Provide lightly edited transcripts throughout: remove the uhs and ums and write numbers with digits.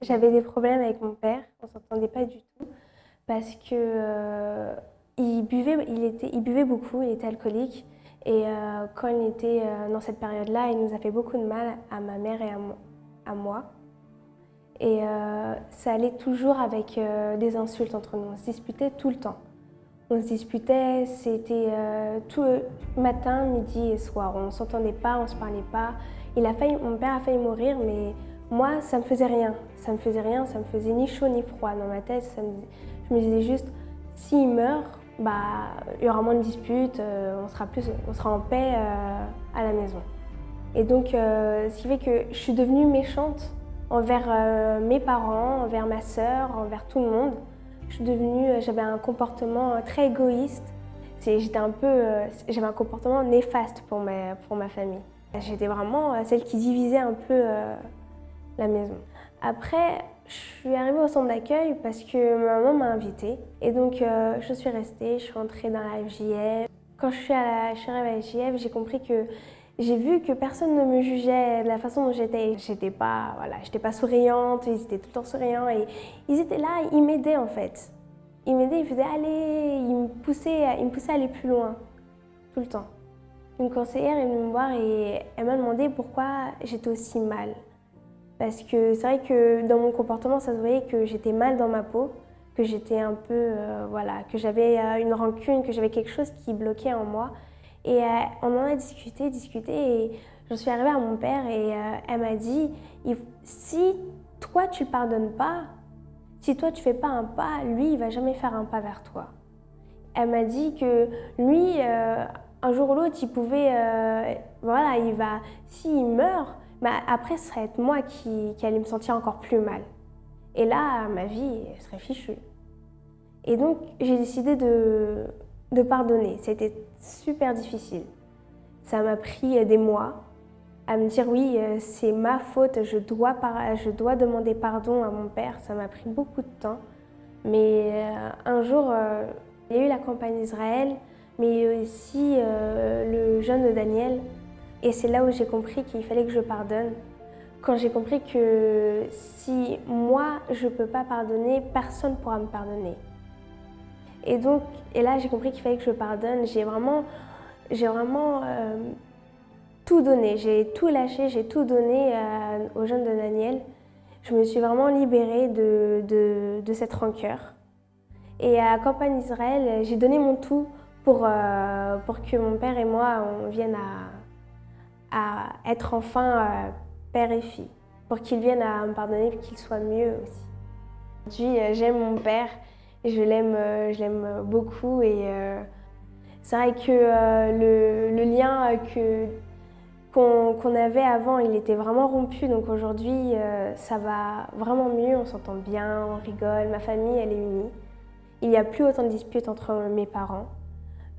J'avais des problèmes avec mon père, on s'entendait pas du tout parce que il buvait beaucoup, il était alcoolique et quand il était dans cette période-là, il nous a fait beaucoup de mal à ma mère et à moi. Et ça allait toujours avec des insultes entre nous, on se disputait tout le temps. On se disputait, c'était tout matin, midi et soir. On ne s'entendait pas, on ne se parlait pas. Mon père a failli mourir, mais moi, ça me faisait rien. Ça me faisait rien, ça me faisait ni chaud ni froid dans ma tête. Je me disais juste, s'il meurt, bah, il y aura moins de disputes, on sera en paix à la maison. Et donc, ce qui fait que je suis devenue méchante envers mes parents, envers ma sœur, envers tout le monde. J'avais un comportement très égoïste. J'avais un comportement néfaste pour ma famille. J'étais vraiment celle qui divisait un peu la maison. Après, je suis arrivée au centre d'accueil parce que ma maman m'a invitée. Et donc, je suis restée, je suis rentrée dans la FJF. Quand je suis arrivée à la FJF, j'ai vu que personne ne me jugeait de la façon dont j'étais. J'étais pas souriante, ils étaient tout le temps souriants et ils étaient là, ils m'aidaient en fait. Ils m'aidaient, ils faisaient aller, ils me poussaient à aller plus loin, tout le temps. Une conseillère est venue me voir et elle m'a demandé pourquoi j'étais aussi mal. Parce que c'est vrai que dans mon comportement, ça se voyait que j'étais mal dans ma peau, que j'étais un peu, que j'avais une rancune, que j'avais quelque chose qui bloquait en moi. Et on en a discuté et j'en suis arrivée à mon père et elle m'a dit si toi tu pardonnes pas, si toi tu fais pas un pas, lui il va jamais faire un pas vers toi. Elle m'a dit que lui, un jour ou l'autre, il pouvait, s'il meurt, bah, après ce serait être moi qui allait me sentir encore plus mal. Et là, ma vie serait fichue. Et donc j'ai décidé de pardonner. C'était super difficile. Ça m'a pris des mois à me dire oui, c'est ma faute, je dois demander pardon à mon père. Ça m'a pris beaucoup de temps. Mais un jour, il y a eu la campagne d'Israël, mais aussi le jeûne de Daniel. Et c'est là où j'ai compris qu'il fallait que je pardonne. Quand j'ai compris que si moi, je ne peux pas pardonner, personne ne pourra me pardonner. Et là, j'ai compris qu'il fallait que je pardonne. J'ai vraiment tout donné. J'ai tout lâché, j'ai tout donné au jeûne de Daniel. Je me suis vraiment libérée de cette rancœur. Et à Campagne d'Israël, j'ai donné mon tout pour que mon père et moi, on vienne à être enfin père et fille. Pour qu'il vienne à me pardonner et qu'il soit mieux aussi. Aujourd'hui, j'aime mon père. Je l'aime beaucoup et c'est vrai que le lien qu'on avait avant, il était vraiment rompu. Donc aujourd'hui, ça va vraiment mieux, on s'entend bien, on rigole, ma famille, elle est unie. Il n'y a plus autant de disputes entre mes parents.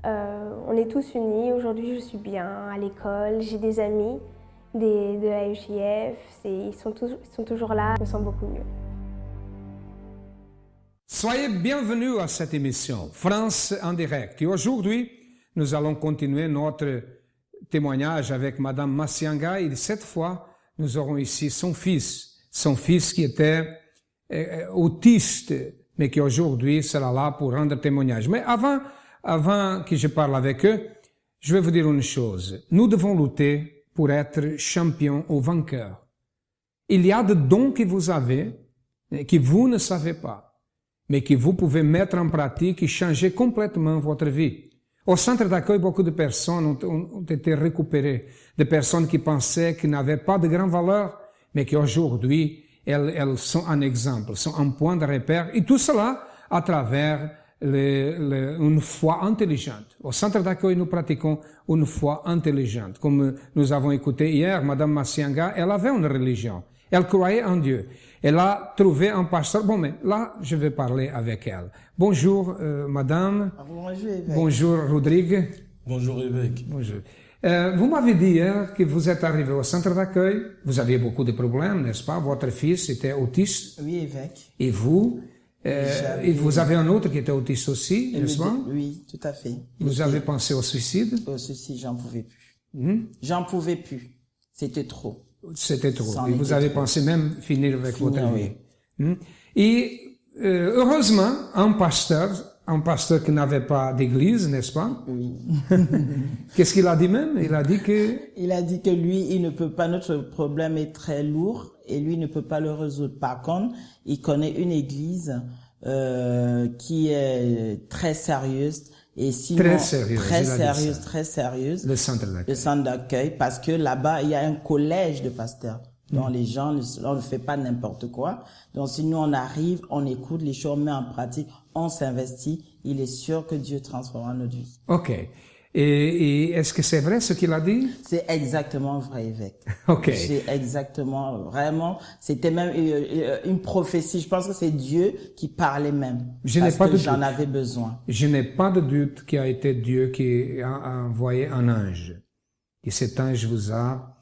On est tous unis. Aujourd'hui, je suis bien à l'école, j'ai des amis de la FJF, ils sont toujours là, je me sens beaucoup mieux. Soyez bienvenus à cette émission France en direct. Et aujourd'hui, nous allons continuer notre témoignage avec Madame Massianga. Et cette fois, nous aurons ici son fils qui était autiste, mais qui aujourd'hui sera là pour rendre témoignage. Mais avant que je parle avec eux, je vais vous dire une chose. Nous devons lutter pour être champions ou vainqueurs. Il y a des dons que vous avez, que vous ne savez pas, mais que vous pouvez mettre en pratique et changer complètement votre vie. Au centre d'accueil, beaucoup de personnes ont été récupérées, des personnes qui pensaient qu'ils n'avaient pas de grande valeur, mais qui aujourd'hui, elles sont un exemple, sont un point de repère, et tout cela à travers une foi intelligente. Au centre d'accueil, nous pratiquons une foi intelligente. Comme nous avons écouté hier, Madame Massianga, elle avait une religion. Elle croyait en Dieu. Elle a trouvé un pasteur. Bon, mais là, je vais parler avec elle. Bonjour, madame. Bonjour, évêque. Bonjour, Rodrigue. Bonjour, évêque. Bonjour. Vous m'avez dit hier que vous êtes arrivé au centre d'accueil. Vous aviez beaucoup de problèmes, n'est-ce pas? Votre fils était autiste. Oui, évêque. Et vous? Et vous avez un autre qui était autiste aussi, n'est-ce pas? Oui, tout à fait. Vous avez pensé au suicide? Au suicide, j'en pouvais plus. J'en pouvais plus. C'était trop. C'était trop. Et vous avez pensé même finir avec votre vie. Et heureusement, un pasteur qui n'avait pas d'église, n'est-ce pas? Oui. Qu'est-ce qu'il a dit même? Il a dit que... Il a dit que lui, il ne peut pas, notre problème est très lourd et lui ne peut pas le résoudre. Par contre, il connaît une église qui est très sérieuse. Et sinon, très sérieuse. Le centre d'accueil. Le centre d'accueil, parce que là-bas, il y a un collège de pasteurs. Donc les gens, on ne fait pas n'importe quoi. Donc si nous on arrive, on écoute les choses, on met en pratique, on s'investit, il est sûr que Dieu transformera notre vie. Ok. Et est-ce que c'est vrai ce qu'il a dit? C'est exactement vrai, évêque. Ok. C'est exactement, vraiment, c'était même une prophétie. Je pense que c'est Dieu qui parlait même. Parce que j'en avais besoin. Je n'ai pas de doute qu'il a été Dieu qui a envoyé un ange. Et cet ange vous a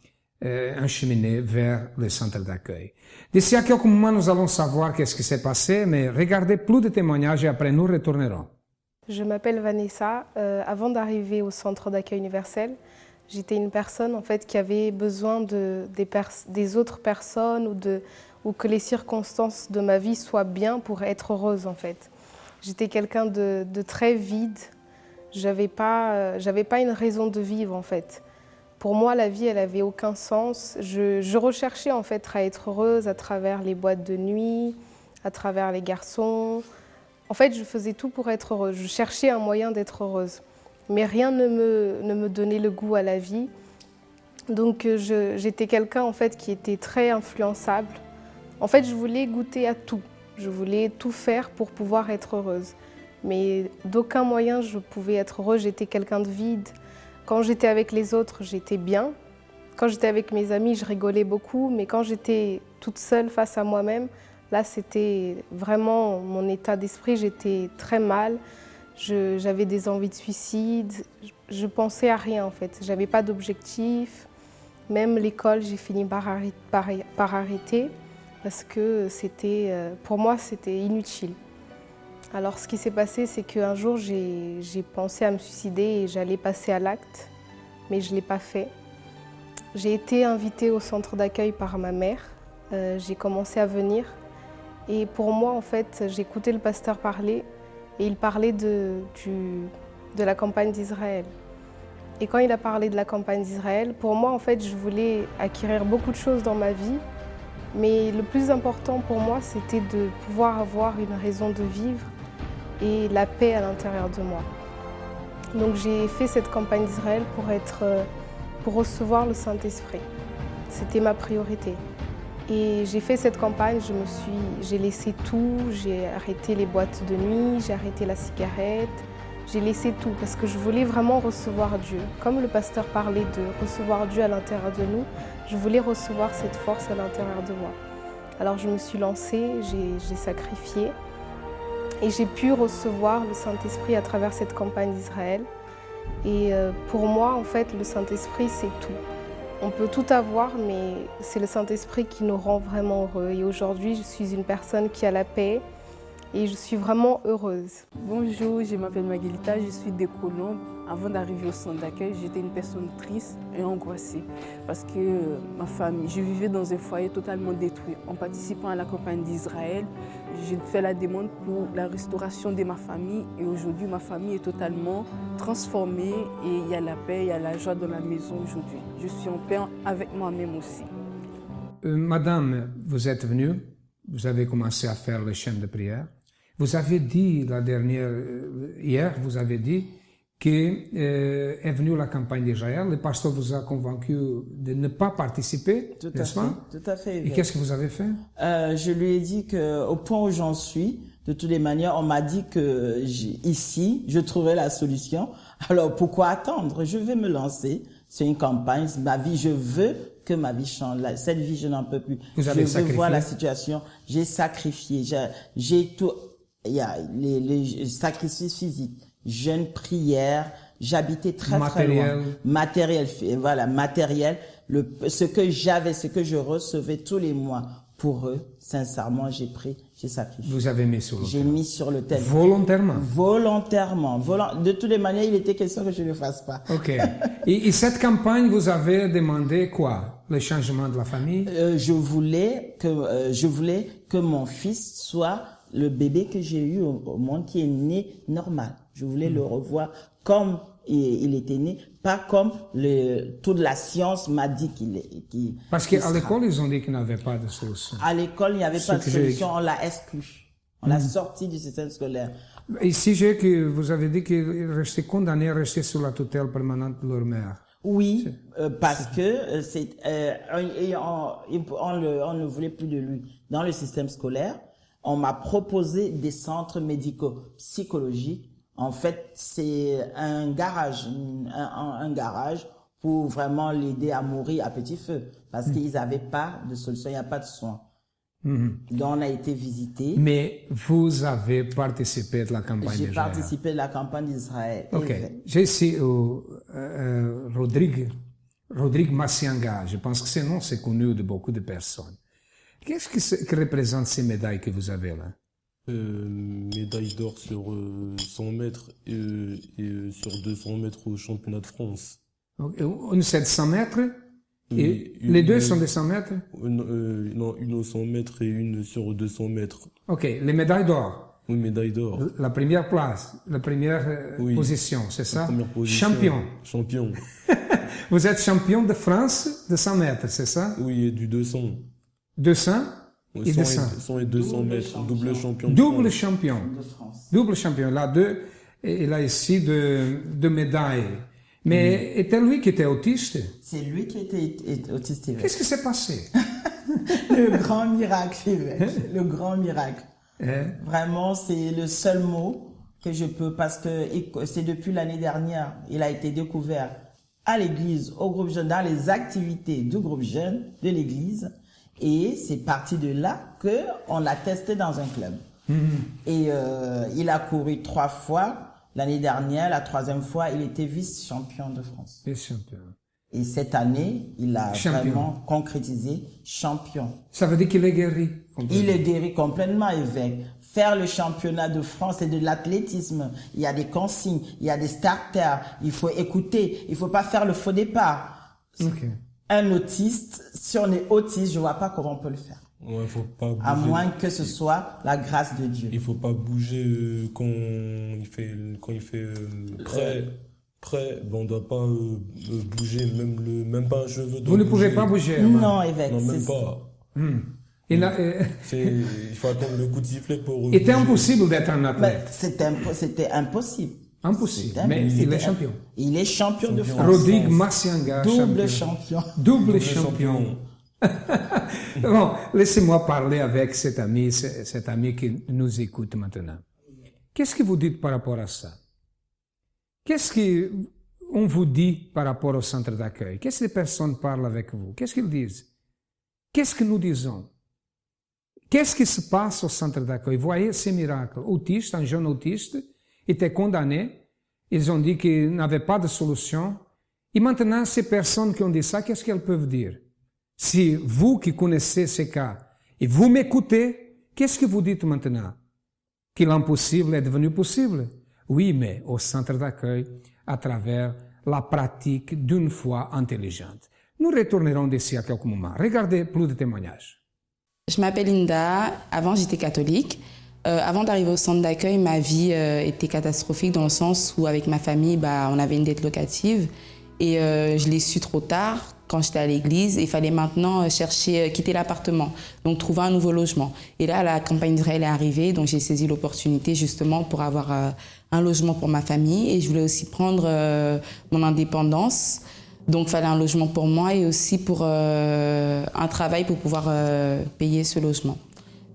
encheminé vers le centre d'accueil. D'ici à quelques moments, nous allons savoir qu'est-ce qui s'est passé, mais regardez plus de témoignages et après nous retournerons. Je m'appelle Vanessa. Avant d'arriver au centre d'accueil universel, j'étais une personne en fait qui avait besoin des autres personnes ou que les circonstances de ma vie soient bien pour être heureuse en fait. J'étais quelqu'un de très vide. J'avais pas une raison de vivre en fait. Pour moi, la vie, elle avait aucun sens. Je recherchais en fait à être heureuse à travers les boîtes de nuit, à travers les garçons. En fait, je faisais tout pour être heureuse. Je cherchais un moyen d'être heureuse. Mais rien ne me donnait le goût à la vie. Donc, j'étais quelqu'un en fait qui était très influençable. En fait, je voulais goûter à tout. Je voulais tout faire pour pouvoir être heureuse. Mais d'aucun moyen je pouvais être heureuse. J'étais quelqu'un de vide. Quand j'étais avec les autres, j'étais bien. Quand j'étais avec mes amis, je rigolais beaucoup. Mais quand j'étais toute seule face à moi-même, là, c'était vraiment mon état d'esprit. J'étais très mal. J'avais des envies de suicide. Je pensais à rien, en fait. Je n'avais pas d'objectif. Même l'école, j'ai fini par arrêter parce que pour moi, c'était inutile. Alors, ce qui s'est passé, c'est qu'un jour, j'ai pensé à me suicider et j'allais passer à l'acte, mais je ne l'ai pas fait. J'ai été invitée au centre d'accueil par ma mère. J'ai commencé à venir. Et pour moi, en fait, j'écoutais le pasteur parler et il parlait de la campagne d'Israël. Et quand il a parlé de la campagne d'Israël, pour moi, en fait, je voulais acquérir beaucoup de choses dans ma vie. Mais le plus important pour moi, c'était de pouvoir avoir une raison de vivre et la paix à l'intérieur de moi. Donc j'ai fait cette campagne d'Israël pour recevoir le Saint-Esprit. C'était ma priorité. Et j'ai fait cette campagne, j'ai laissé tout, j'ai arrêté les boîtes de nuit, j'ai arrêté la cigarette, j'ai laissé tout parce que je voulais vraiment recevoir Dieu. Comme le pasteur parlait de recevoir Dieu à l'intérieur de nous, je voulais recevoir cette force à l'intérieur de moi. Alors je me suis lancée, j'ai sacrifié et j'ai pu recevoir le Saint-Esprit à travers cette campagne d'Israël. Et pour moi, en fait, le Saint-Esprit, c'est tout. On peut tout avoir, mais c'est le Saint-Esprit qui nous rend vraiment heureux. Et aujourd'hui, je suis une personne qui a la paix et je suis vraiment heureuse. Bonjour, je m'appelle Maguilita, je suis de Colombes. Avant d'arriver au centre d'accueil, j'étais une personne triste et angoissée parce que ma famille, je vivais dans un foyer totalement détruit. En participant à la campagne d'Israël, j'ai fait la demande pour la restauration de ma famille et aujourd'hui, ma famille est totalement transformée et il y a la paix, il y a la joie dans la maison aujourd'hui. Je suis en paix avec moi-même aussi. Madame, vous êtes venue, vous avez commencé à faire le chant de prière. Vous avez dit hier, vous avez dit qu'est venue la campagne d'Israël. Le pasteur vous a convaincu de ne pas participer, n'est-ce pas? Tout à fait. Et qu'est-ce que vous avez fait? Je lui ai dit qu'au point où j'en suis, de toutes les manières, on m'a dit que ici, je trouverais la solution. Alors pourquoi attendre? Je vais me lancer. C'est une campagne. Ma vie, je veux que ma vie change. Cette vie, je n'en peux plus. Vous avez sacrifié? Je vois la situation. J'ai sacrifié. J'ai tout. Il y a les sacrifices physiques. Jeûne, prière, j'habitais très loin. Matériel, voilà, matériel. Ce que j'avais, ce que je recevais tous les mois pour eux, sincèrement, j'ai sacrifié. Vous avez mis sur l'autel? J'ai mis sur l'autel. Volontairement? Volontairement. De toutes les manières, il était question que je ne le fasse pas. Ok. Et cette campagne, vous avez demandé quoi? le changement de la famille? Je voulais que mon fils soit le bébé que j'ai eu au monde, qui est né normal. Je voulais le revoir comme il était né, pas comme toute la science m'a dit qu'il est. Parce qu'à l'école, ils ont dit qu'il n'y avait pas de solution. À l'école, il n'y avait pas de solution, on l'a exclu. On l'a sorti du système scolaire. Ici, que vous avez dit qu'ils restaient condamnés à rester sous la tutelle permanente de leur mère. Oui, parce que on ne voulait plus de lui dans le système scolaire. On m'a proposé des centres médico-psychologiques. En fait, c'est un garage pour vraiment l'aider à mourir à petit feu, parce qu'ils n'avaient pas de solution, il n'y a pas de soins. Donc on a été visité. Mais vous avez participé de la campagne d'Israël. J'ai participé de la campagne d'Israël. Ok. J'ai ici Rodrigue Massianga. Je pense que ce nom c'est connu de beaucoup de personnes. Qu'est-ce que représentent ces médailles que vous avez là? Médaille d'or sur 100 mètres et sur 200 mètres au championnat de France. Okay. Une c'est de 100 mètres et les deux sont de 100 mètres? Non, une au 100 mètres et une sur 200 mètres. Ok, les médailles d'or. Oui, médaille d'or. La première place, la première position, c'est ça? La première position. Champion. Vous êtes champion de France de 100 mètres, c'est ça? Oui, et du 200. 200 et 200. 100 et 200 mètres, double champion. Double champion. Double champion. Là, et là ici, deux médailles. Mais était lui qui était autiste? C'est lui qui était autiste. Qu'est-ce qui s'est passé? Le grand miracle, le grand miracle. Vraiment, c'est le seul mot que je peux, parce que c'est depuis l'année dernière, il a été découvert à l'église, au groupe jeune, dans les activités du groupe jeune de l'église. Et c'est parti de là qu'on l'a testé dans un club. Et il a couru 3 fois. L'année dernière, la 3e fois, il était vice-champion de France. Vice-champion. Et cette année, il a vraiment concrétisé champion. Ça veut dire qu'il est guéri complètement. Il est guéri complètement, évêque. Faire le championnat de France, c'est de l'athlétisme. Il y a des consignes, il y a des starters. Il faut écouter. Il faut pas faire le faux départ. Okay. Un autiste, si on est autiste, je vois pas comment on peut le faire. Ouais, faut pas bouger. À moins que ce soit la grâce de Dieu. Il faut pas bouger quand il fait prêt, ben on doit pas bouger même pas un cheveu. Vous ne pouvez pas bouger? Non, évêque. Non, même pas. Il faut attendre le coup de sifflet pour. C'était impossible d'être un athlète. C'était impossible. Impossible. Mais il est champion. Il est champion de France. Rodrigue Massianga. Double champion. Double champion. Bon, laissez-moi parler avec cet ami qui nous écoute maintenant. Qu'est-ce que vous dites par rapport à ça? Qu'est-ce qu'on vous dit par rapport au centre d'accueil? Qu'est-ce que les personnes parlent avec vous? Qu'est-ce qu'ils disent? Qu'est-ce que nous disons? Qu'est-ce qui se passe au centre d'accueil? Voyez ces miracles. Autiste, un jeune autiste, était condamné. Ils ont dit qu'il n'avait pas de solution. Et maintenant, ces personnes qui ont dit ça, qu'est-ce qu'elles peuvent dire? Si vous qui connaissez ces cas, et vous m'écoutez, qu'est-ce que vous dites maintenant? Que l'impossible est devenu possible? Oui, mais au centre d'accueil, à travers la pratique d'une foi intelligente. Nous retournerons d'ici à quelques moments. Regardez plus de témoignages. Je m'appelle Linda. Avant, j'étais catholique. Avant d'arriver au centre d'accueil, ma vie était catastrophique dans le sens où, avec ma famille, on avait une dette locative. Et je l'ai su trop tard, quand j'étais à l'église. Il fallait maintenant quitter l'appartement, donc trouver un nouveau logement. Et là, la campagne d'Israël est arrivée, donc j'ai saisi l'opportunité justement pour avoir un logement pour ma famille. Et je voulais aussi prendre mon indépendance. Donc, il fallait un logement pour moi et aussi pour un travail pour pouvoir payer ce logement.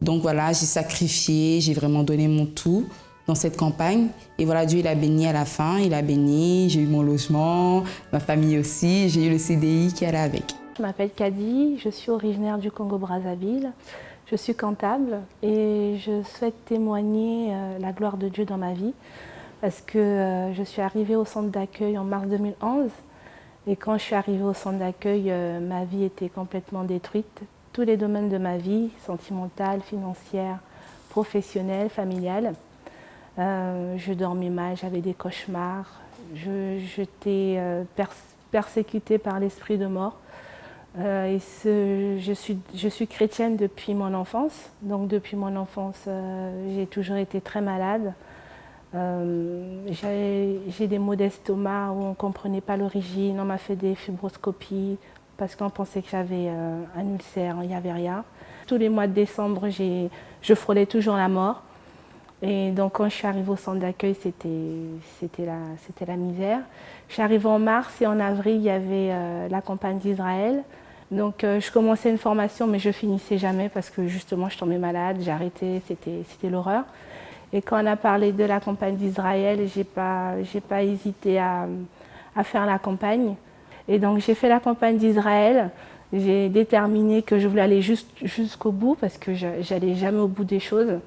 Donc voilà, j'ai sacrifié, j'ai vraiment donné mon tout dans cette campagne. Et voilà, Dieu, il a béni à la fin, il a béni, j'ai eu mon logement, ma famille aussi, j'ai eu le CDI qui allait avec. Je m'appelle Kadi, je suis originaire du Congo-Brazzaville, je suis comptable et je souhaite témoigner la gloire de Dieu dans ma vie parce que je suis arrivée au centre d'accueil en mars 2011 et quand je suis arrivée au centre d'accueil, ma vie était complètement détruite. Tous les domaines de ma vie, sentimentale, financière, professionnelle, familiale. Je dormais mal, j'avais des cauchemars, j'étais persécutée par l'esprit de mort. Je suis chrétienne depuis mon enfance. Donc depuis mon enfance, j'ai toujours été très malade. J'ai des maux d'estomac où on ne comprenait pas l'origine. On m'a fait des fibroscopies parce qu'on pensait que j'avais un ulcère, il n'y avait rien. Tous les mois de décembre, je frôlais toujours la mort. Et donc quand je suis arrivée au centre d'accueil, c'était la misère. Je suis arrivée en mars et en avril, il y avait la campagne d'Israël. Donc je commençais une formation, mais je finissais jamais parce que justement je tombais malade, j'ai arrêté, c'était l'horreur. Et quand on a parlé de la campagne d'Israël, j'ai pas hésité à faire la campagne. Et donc j'ai fait la campagne d'Israël. J'ai déterminé que je voulais aller jusqu'au bout parce que j'allais jamais au bout des choses.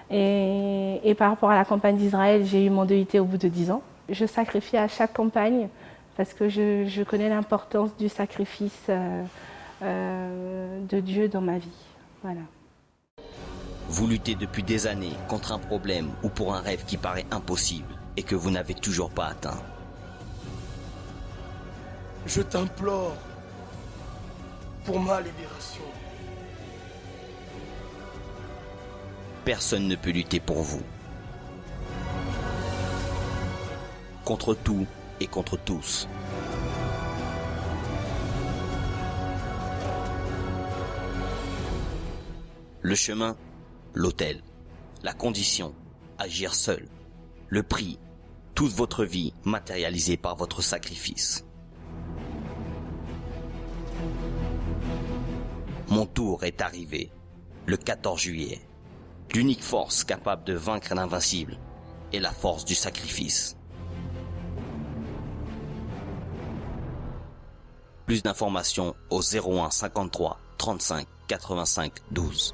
Et par rapport à la campagne d'Israël, j'ai eu mon DUT au bout de 10 ans. Je sacrifiais à chaque campagne parce que je connais l'importance du sacrifice de Dieu dans ma vie. Voilà. Vous luttez depuis des années contre un problème ou pour un rêve qui paraît impossible et que vous n'avez toujours pas atteint. Je t'implore pour ma libération. Personne ne peut lutter pour vous. Contre tout et contre tous. Le chemin, l'autel. La condition, agir seul. Le prix, toute votre vie matérialisée par votre sacrifice. Mon tour est arrivé, le 14 juillet. L'unique force capable de vaincre l'invincible est la force du sacrifice. Plus d'informations au 01 53 35 85 12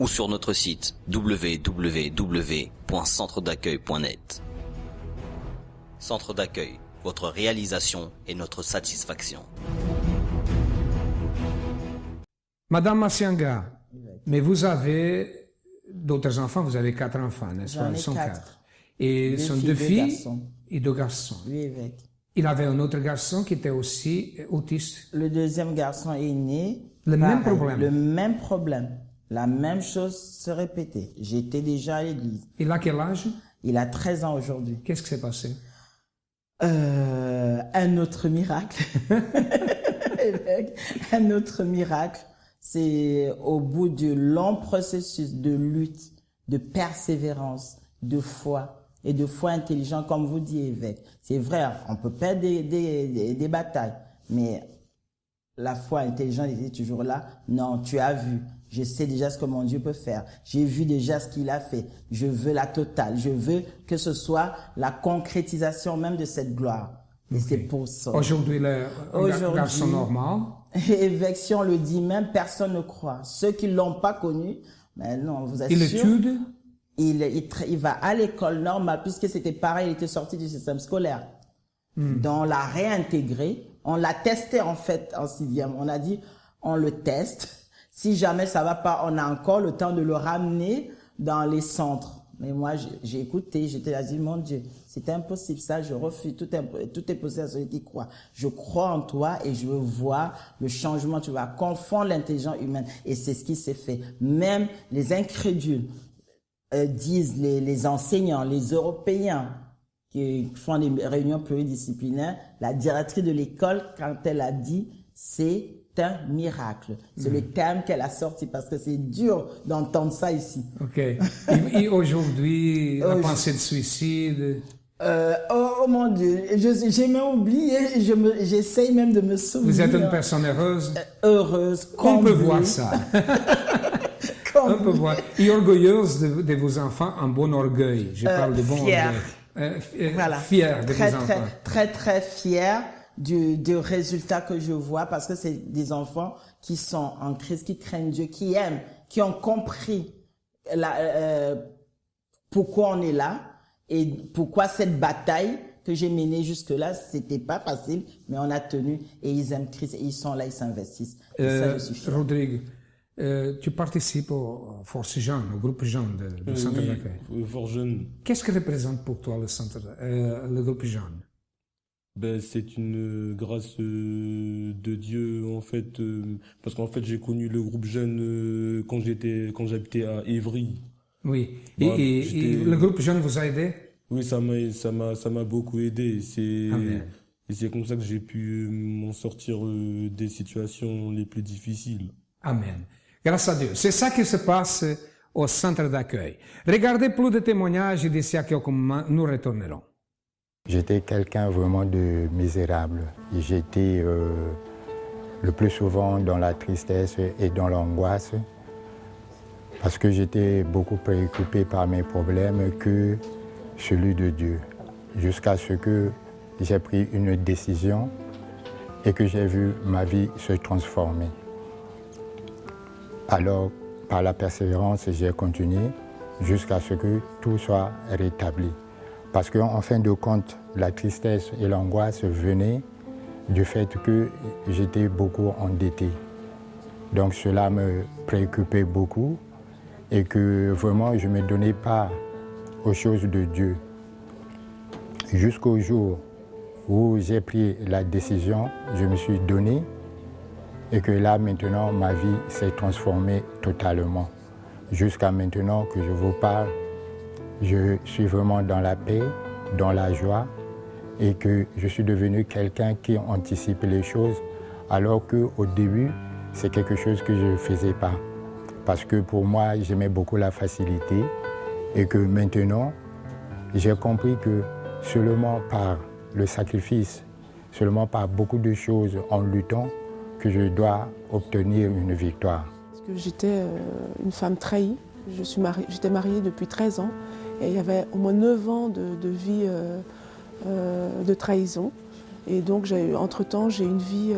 ou sur notre site www.centredaccueil.net. Centre d'accueil, votre réalisation et notre satisfaction. Madame Massianga, mais vous avez d'autres enfants, vous avez 4 enfants, n'est-ce pas? J'en ai 4. Et ce sont 2 filles garçons. Et 2 garçons. Oui, évêque. Il avait un autre garçon qui était aussi autiste. Le deuxième garçon est né. Même problème. Le même problème. La même chose se répétait. J'étais déjà à l'église. Il a quel âge? Il a 13 ans aujourd'hui. Qu'est-ce qui s'est passé? Un autre miracle. Un autre miracle. C'est au bout de long processus de lutte, de persévérance, de foi et de foi intelligente, comme vous dit évêque. C'est vrai, on peut perdre des batailles, mais la foi intelligente était toujours là. Non, tu as vu. Je sais déjà ce que mon Dieu peut faire. J'ai vu déjà ce qu'il a fait. Je veux la totale. Je veux que ce soit la concrétisation même de cette gloire. Et c'est pour ça. Aujourd'hui, un garçon normal. Évêque, si on le dit même, personne ne croit. Ceux qui ne l'ont pas connu, mais non, on vous assure. Il étude? Il va à l'école normale, puisque c'était pareil, il était sorti du système scolaire. Donc, on l'a réintégré. On l'a testé, en fait, en 6e. On a dit, on le teste. Si jamais ça va pas, on a encore le temps de le ramener dans les centres. Mais moi, j'ai écouté, j'étais là, dit, mon Dieu, c'est impossible, ça, je refuse, tout est possible à celui qui croit. Je crois en toi et je veux voir le changement, tu vas confondre l'intelligence humaine. Et c'est ce qui s'est fait. Même les incrédules disent, les enseignants, les Européens, qui font des réunions pluridisciplinaires, la directrice de l'école, quand elle a dit, c'est un miracle. C'est le terme qu'elle a sorti parce que c'est dur d'entendre ça ici. Ok. Et aujourd'hui, la pensée de suicide? Oh mon Dieu, j'ai même oublié, j'essaye même de me souvenir. Vous êtes une personne heureuse? Heureuse, comblée. On peut voir ça. On peut voir. Et orgueilleuse de vos enfants, un bon orgueil. Je parle de bon fière. orgueil. Voilà. Fière de vos enfants. Très fière du résultat que je vois parce que c'est des enfants qui sont en Christ, qui craignent Dieu, qui aiment, qui ont compris pourquoi on est là et pourquoi cette bataille que j'ai menée jusque-là, c'était pas facile, mais on a tenu et ils aiment Christ et ils sont là, ils s'investissent. Ça, je suis fière. Rodrigue, tu participes aux Forces Jeunes, au groupe jeune du centre d'accueil. Oui, Forces Jeunes. Qu'est-ce que représente pour toi le groupe jeune? Ben, c'est une grâce de Dieu en fait, parce qu'en fait j'ai connu le groupe jeune quand j'habitais à Évry. Oui. Moi, Et le groupe jeune vous a aidé? Oui, ça m'a beaucoup aidé. Amen. Et c'est comme ça que j'ai pu m'en sortir des situations les plus difficiles. Amen. Grâce à Dieu. C'est ça qui se passe au centre d'accueil. Regardez plus de témoignages et d'ici à quelques moments, nous retournerons. J'étais quelqu'un vraiment de misérable. J'étais le plus souvent dans la tristesse et dans l'angoisse parce que j'étais beaucoup préoccupé par mes problèmes que celui de Dieu. Jusqu'à ce que j'ai pris une décision et que j'ai vu ma vie se transformer. Alors, par la persévérance, j'ai continué jusqu'à ce que tout soit rétabli. Parce qu'en fin de compte, la tristesse et l'angoisse venaient du fait que j'étais beaucoup endetté. Donc cela me préoccupait beaucoup et que vraiment je ne me donnais pas aux choses de Dieu. Jusqu'au jour où j'ai pris la décision, je me suis donné et que là maintenant ma vie s'est transformée totalement. Jusqu'à maintenant que je vous parle, je suis vraiment dans la paix, dans la joie et que je suis devenu quelqu'un qui anticipe les choses alors qu'au début, c'est quelque chose que je ne faisais pas. Parce que pour moi, j'aimais beaucoup la facilité et que maintenant, j'ai compris que seulement par le sacrifice, seulement par beaucoup de choses en luttant, que je dois obtenir une victoire. Parce que j'étais une femme trahie. J'étais mariée depuis 13 ans et il y avait au moins 9 ans de vie de trahison. Et donc, entre-temps, j'ai une vie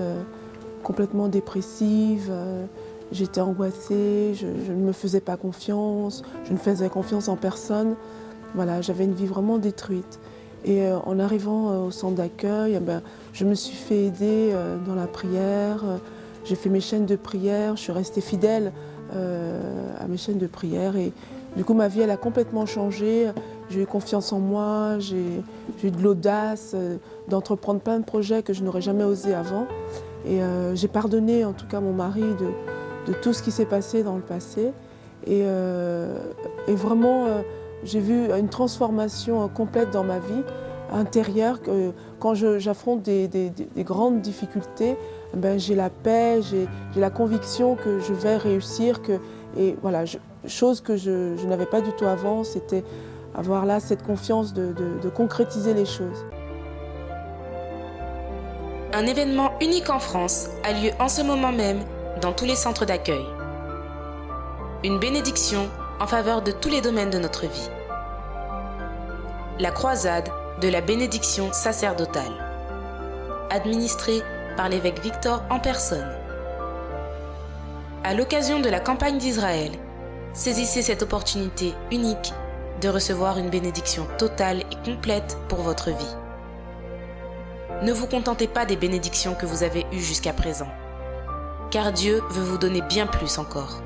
complètement dépressive. J'étais angoissée, je ne me faisais pas confiance, je ne faisais confiance en personne. Voilà, j'avais une vie vraiment détruite. Et en arrivant au centre d'accueil, je me suis fait aider dans la prière. J'ai fait mes chaînes de prière, je suis restée fidèle à mes chaînes de prière. Et du coup, ma vie, elle a complètement changé. J'ai eu confiance en moi, j'ai eu de l'audace d'entreprendre plein de projets que je n'aurais jamais osé avant. Et j'ai pardonné, en tout cas, mon mari de tout ce qui s'est passé dans le passé. Et vraiment, j'ai vu une transformation complète dans ma vie intérieure. Quand j'affronte des grandes difficultés, j'ai la paix, j'ai la conviction que je vais réussir. Et voilà, chose que je n'avais pas du tout avant, c'était avoir là cette confiance de concrétiser les choses. Un événement unique en France a lieu en ce moment même dans tous les centres d'accueil. Une bénédiction en faveur de tous les domaines de notre vie. La croisade de la bénédiction sacerdotale, administrée par l'évêque Victor en personne. À l'occasion de la campagne d'Israël, saisissez cette opportunité unique de recevoir une bénédiction totale et complète pour votre vie. Ne vous contentez pas des bénédictions que vous avez eues jusqu'à présent, car Dieu veut vous donner bien plus encore.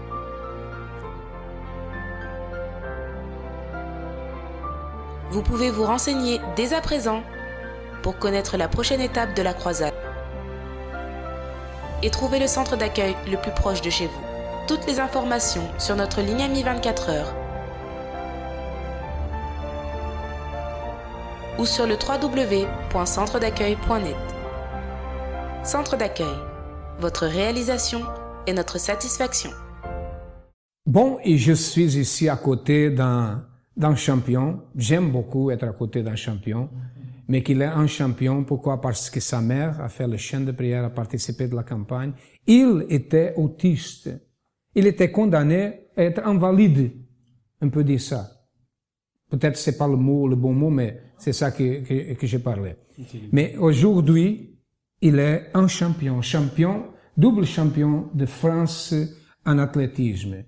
Vous pouvez vous renseigner dès à présent pour connaître la prochaine étape de la croisade et trouver le centre d'accueil le plus proche de chez vous. Toutes les informations sur notre ligne Ami 24 heures ou sur le www.centredaccueil.net. Centre d'accueil, votre réalisation et notre satisfaction. Bon, et je suis ici à côté d'un champion. J'aime beaucoup être à côté d'un champion, mais qu'il est un champion. Pourquoi? Parce que sa mère a fait le chant de prière, a participé de la campagne. Il était autiste. Il était condamné à être invalide. On peut dire ça. Peut-être c'est pas le bon mot, mais c'est ça que j'ai parlé. Mais aujourd'hui, il est un champion, double champion de France en athlétisme.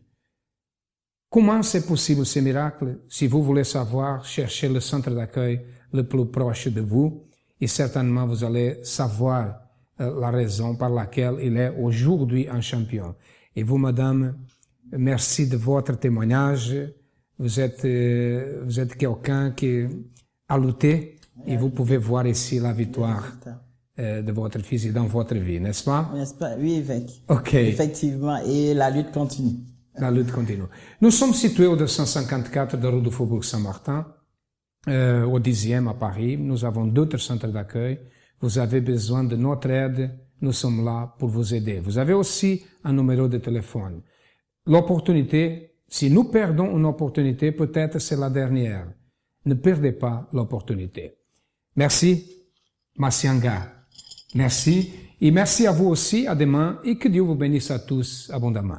Comment c'est possible ce miracle? Si vous voulez savoir, cherchez le centre d'accueil le plus proche de vous et certainement vous allez savoir la raison par laquelle il est aujourd'hui un champion. Et vous, madame, merci de votre témoignage. Vous êtes quelqu'un qui a lutté Et vous pouvez voir ici la victoire de votre fils et dans votre vie, n'est-ce pas? N'est-ce pas? Oui, évêque. Ok. Effectivement. Et la lutte continue. La lutte continue. Nous sommes situés au 254 de rue du Faubourg Saint-Martin, au 10e à Paris. Nous avons d'autres centres d'accueil. Vous avez besoin de notre aide. Nous sommes là pour vous aider. Vous avez aussi un numéro de téléphone. L'opportunité, si nous perdons une opportunité, peut-être c'est la dernière. Ne perdez pas l'opportunité. Merci, Masianga. Merci. Et merci à vous aussi. À demain. Et que Dieu vous bénisse à tous abondamment.